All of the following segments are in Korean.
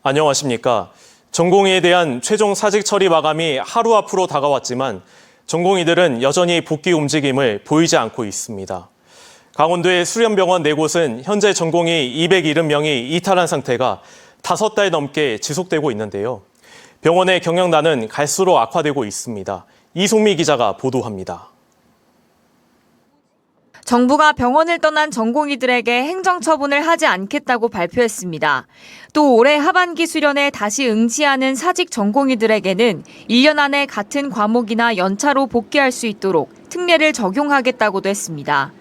안녕하십니까. 전공의에 대한 최종 사직 처리 마감이 하루 앞으로 다가왔지만 전공의들은 여전히 복귀 움직임을 보이지 않고 있습니다. 강원도의 수련병원 4곳은 현재 전공의 270명이 이탈한 상태가 5달 넘게 지속되고 있는데요. 병원의 경영난은 갈수록 악화되고 있습니다. 이송미 기자가 보도합니다. 정부가 병원을 떠난 전공의들에게 행정처분을 하지 않겠다고 발표했습니다. 또 올해 하반기 수련에 다시 응시하는 사직 전공의들에게는 1년 안에 같은 과목이나 연차로 복귀할 수 있도록 특례를 적용하겠다고도 했습니다.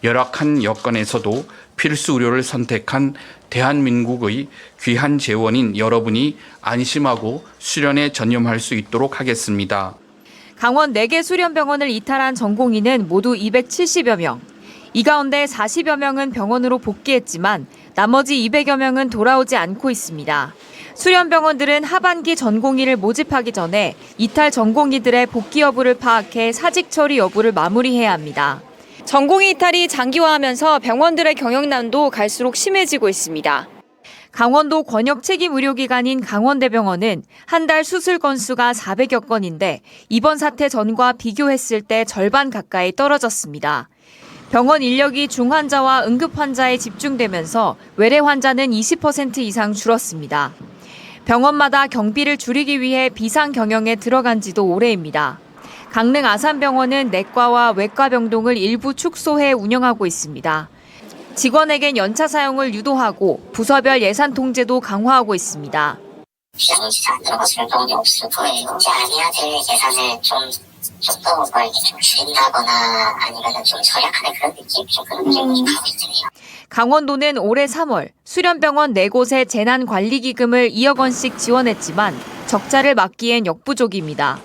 열악한 여건에서도 필수 의료를 선택한 대한민국의 귀한 재원인 여러분이 안심하고 수련에 전념할 수 있도록 하겠습니다. 강원 4개 수련병원을 이탈한 전공의는 모두 270여 명. 이 가운데 40여 명은 병원으로 복귀했지만 나머지 200여 명은 돌아오지 않고 있습니다. 수련병원들은 하반기 전공의를 모집하기 전에 이탈 전공의들의 복귀 여부를 파악해 사직 처리 여부를 마무리해야 합니다. 전공의 이탈이 장기화하면서 병원들의 경영난도 갈수록 심해지고 있습니다. 강원도 권역 책임 의료기관인 강원대병원은 한 달 수술 건수가 400여 건인데 이번 사태 전과 비교했을 때 절반 가까이 떨어졌습니다. 병원 인력이 중환자와 응급환자에 집중되면서 외래 환자는 20% 이상 줄었습니다. 병원마다 경비를 줄이기 위해 비상 경영에 들어간 지도 오래입니다. 강릉 아산병원은 내과와 외과 병동을 일부 축소해 운영하고 있습니다. 직원에겐 연차 사용을 유도하고 부서별 예산 통제도 강화하고 있습니다. 비상용 진짜 안 들어가 수련병원이 없을 거예요. 이제 아니야 될 예산을 좀더 좀 줄인다거나 아니면 좀 절약하는 그런 느낌? 좀 그런 느낌이 가고 있네요. 강원도는 올해 3월 수련병원 4곳에 재난관리기금을 2억 원씩 지원했지만 적자를 막기엔 역부족입니다.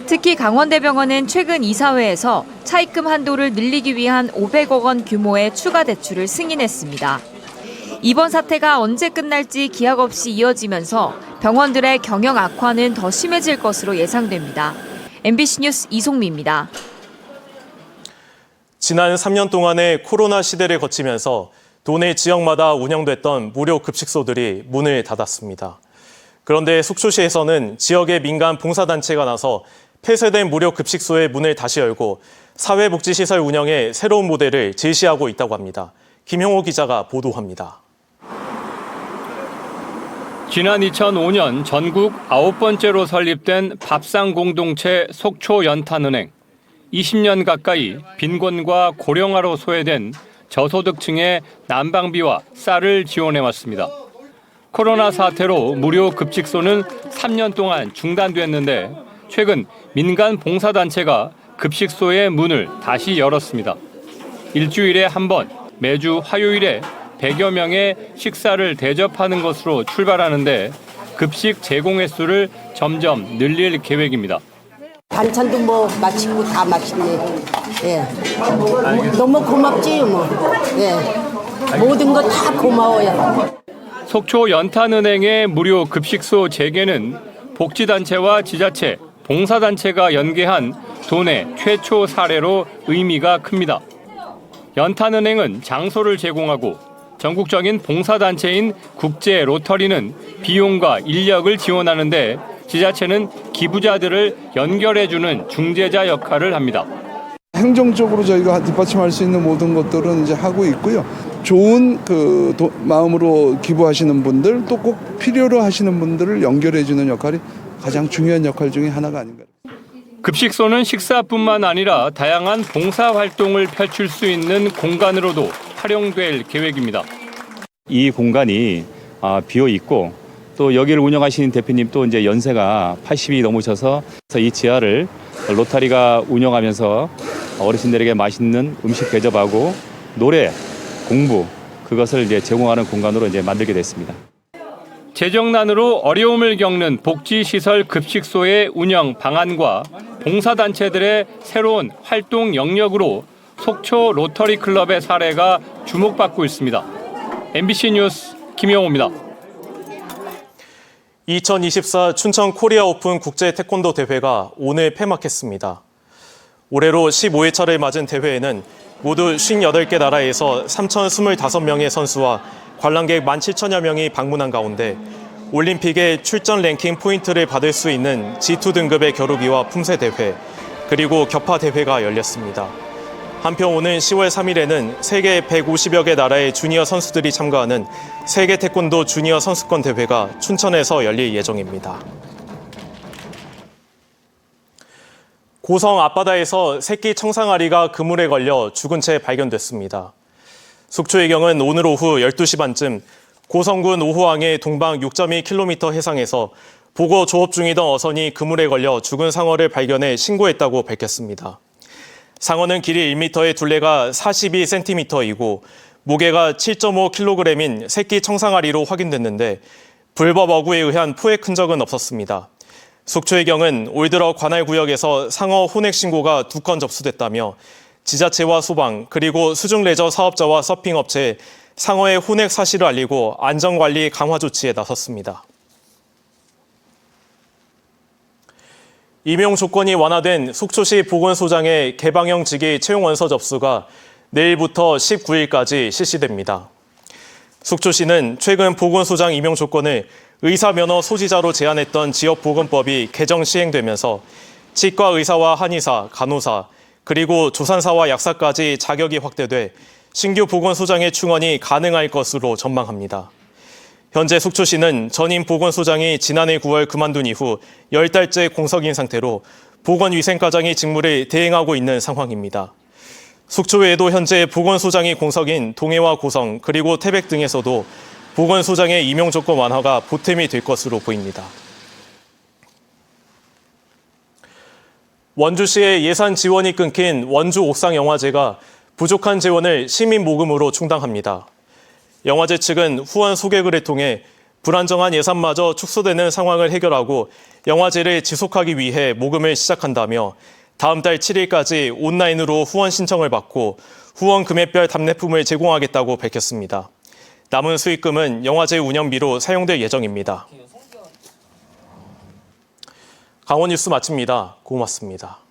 특히 강원대병원은 최근 이사회에서 차입금 한도를 늘리기 위한 500억 원 규모의 추가 대출을 승인했습니다. 이번 사태가 언제 끝날지 기약 없이 이어지면서 병원들의 경영 악화는 더 심해질 것으로 예상됩니다. MBC 뉴스 이송미입니다. 지난 3년 동안의 코로나 시대를 거치면서 도내 지역마다 운영됐던 무료 급식소들이 문을 닫았습니다. 그런데 속초시에서는 지역의 민간 봉사단체가 나서 폐쇄된 무료 급식소의 문을 다시 열고 사회복지시설 운영에 새로운 모델을 제시하고 있다고 합니다. 김형호 기자가 보도합니다. 지난 2005년 전국 9번째로 설립된 밥상 공동체 속초연탄은행. 20년 가까이 빈곤과 고령화로 소외된 저소득층의 난방비와 쌀을 지원해왔습니다. 코로나 사태로 무료 급식소는 3년 동안 중단됐는데 최근 민간 봉사단체가 급식소의 문을 다시 열었습니다. 일주일에 한 번 매주 화요일에 100여 명의 식사를 대접하는 것으로 출발하는데 급식 제공 횟수를 점점 늘릴 계획입니다. 반찬도 뭐 맛있고 다 맛있네. 예. 너무 고맙지 뭐. 예. 모든 거 다 고마워요. 속초 연탄은행의 무료 급식소 재개는 복지단체와 지자체, 봉사단체가 연계한 도내 최초 사례로 의미가 큽니다. 연탄은행은 장소를 제공하고 전국적인 봉사단체인 국제 로터리는 비용과 인력을 지원하는데 지자체는 기부자들을 연결해주는 중재자 역할을 합니다. 행정적으로 저희가 뒷받침할 수 있는 모든 것들은 이제 하고 있고요. 좋은 마음으로 기부하시는 분들 또 꼭 필요로 하시는 분들을 연결해주는 역할이 가장 중요한 역할 중에 하나가 아닌가. 급식소는 식사뿐만 아니라 다양한 봉사활동을 펼칠 수 있는 공간으로도 활용될 계획입니다. 이 공간이 비어 있고 또 여기를 운영하시는 대표님도 이제 연세가 80이 넘으셔서 이 지하를 로타리가 운영하면서 어르신들에게 맛있는 음식 대접하고 노래, 공부 그것을 이제 제공하는 공간으로 이제 만들게 됐습니다. 재정난으로 어려움을 겪는 복지시설 급식소의 운영 방안과 봉사단체들의 새로운 활동 영역으로 속초 로터리 클럽의 사례가 주목받고 있습니다. MBC 뉴스 김영호입니다. 2024 춘천 코리아 오픈 국제 태권도 대회가 오늘 폐막했습니다. 올해로 15회차를 맞은 대회에는 모두 58개 나라에서 3,025명의 선수와 관람객 17,000여 명이 방문한 가운데 올림픽의 출전 랭킹 포인트를 받을 수 있는 G2 등급의 겨루기와 품새 대회, 그리고 격파 대회가 열렸습니다. 한편 오는 10월 3일에는 세계 150여 개 나라의 주니어 선수들이 참가하는 세계 태권도 주니어 선수권 대회가 춘천에서 열릴 예정입니다. 고성 앞바다에서 새끼 청상아리가 그물에 걸려 죽은 채 발견됐습니다. 속초의 경은 오늘 오후 12시 반쯤 고성군 오호항의 동방 6.2km 해상에서 보고 조업 중이던 어선이 그물에 걸려 죽은 상어를 발견해 신고했다고 밝혔습니다. 상어는 길이 1m에 둘레가 42cm이고 무게가 7.5kg인 새끼 청상아리로 확인됐는데 불법 어구에 의한 포획 흔적은 없었습니다. 속초의 경은 올 들어 관할 구역에서 상어 혼액 신고가 2건 접수됐다며 지자체와 소방 그리고 수중레저 사업자와 서핑업체에 상어의 혼액 사실을 알리고 안전관리 강화 조치에 나섰습니다. 임용 조건이 완화된 속초시 보건소장의 개방형 직위 채용 원서 접수가 내일부터 19일까지 실시됩니다. 속초시는 최근 보건소장 임용 조건을 의사면허 소지자로 제한했던 지역보건법이 개정 시행되면서 치과 의사와 한의사, 간호사, 그리고 조산사와 약사까지 자격이 확대돼 신규 보건소장의 충원이 가능할 것으로 전망합니다. 현재 속초시는 전임 보건소장이 지난해 9월 그만둔 이후 10달째 공석인 상태로 보건위생과장이 직무를 대행하고 있는 상황입니다. 속초 외에도 현재 보건소장이 공석인 동해와 고성 그리고 태백 등에서도 보건소장의 임용 조건 완화가 보탬이 될 것으로 보입니다. 원주시의 예산 지원이 끊긴 원주 옥상영화제가 부족한 재원을 시민 모금으로 충당합니다. 영화제 측은 후원 소개글을 통해 불안정한 예산마저 축소되는 상황을 해결하고 영화제를 지속하기 위해 모금을 시작한다며 다음 달 7일까지 온라인으로 후원 신청을 받고 후원 금액별 답례품을 제공하겠다고 밝혔습니다. 남은 수익금은 영화제 운영비로 사용될 예정입니다. 강원 뉴스 마칩니다. 고맙습니다.